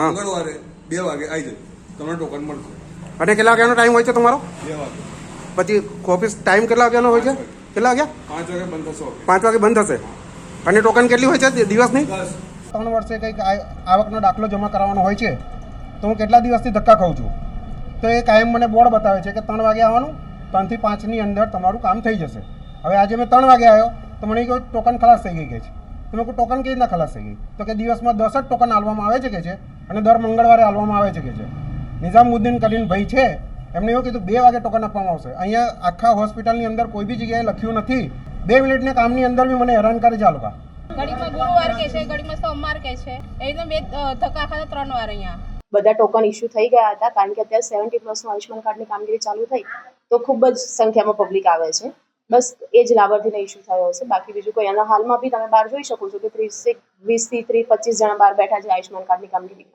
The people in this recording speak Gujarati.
હા મંગળવારે 2 વાગે આવી જાય તમને ટોકન મળશે. અને કેટલા વાગ્યાનો ટાઈમ હોય છે તમારો? 2 વાગે. પછી ઓફિસ ટાઈમ કેટલા વાગ્યાનો હોય છે? 5 વાગે. કેટલા વાગ્યા? 5 વાગે બંધ થશે office. 5 વાગે બંધ થશે. અને ટોકન કેટલી હોય છે દિવસની? 10. 3 વર્ષે કંઈક આવકનો દાખલો જમા કરાવવાનો હોય છે, તો હું કેટલા દિવસથી ધક્કા ખાઉં છું. તો એ કાયમ મને બોર્ડ બતાવે છે કે 3 વાગે આવવાનું, 3 થી 5ની અંદર તમારું કામ થઈ જશે. હવે આજે મેં 3 વાગે આવ્યો તો મને કહ્યું ટોકન ખલાસ થઈ ગઈ કે છે. તો મેં કહ્યું ટોકન કેવી રીતના ખલાસ થઈ ગઈ? તો કે દિવસમાં 10 જ ટોકન આલવામાં આવે છે કે છે, અને દર મંગળવારે આલવામાં આવે છે કે છે. નિઝામુદ્દીન કરીને ભાઈ છે, એમને એવું કીધું 2 વાગે ટોકન આપવામાં આવશે. અહીંયા આખા હોસ્પિટલની અંદર કોઈ બી જગ્યાએ લખ્યું નથી. 2 મિનિટના કામની અંદર બી મને હેરાન કરે છે આ લોકો. ઘડીમાં ગુરુવાર કે છે, ઘડીમાં સોમવાર કે છે, એ રીતે 2 ધક્કા ખાધા 3 વાર અહીંયા. બધા ટોકન ઇસ્યુ થઈ ગયા હતા કારણ કે અત્યારે 70+ આયુષ્માન કાર્ડની કામગીરી ચાલુ થઈ તો ખૂબ જ સંખ્યામાં પબ્લિક આવે છે. બસ એ જ લાભાર્થીને ઇસ્યુ થયો હશે. બાકી બીજું કોઈ એના હાલમાં બી તમે બહાર જોઈ શકો છો કે 20 થી 25 જણા બહાર બેઠા છે આયુષ્માન કાર્ડની કામગીરી.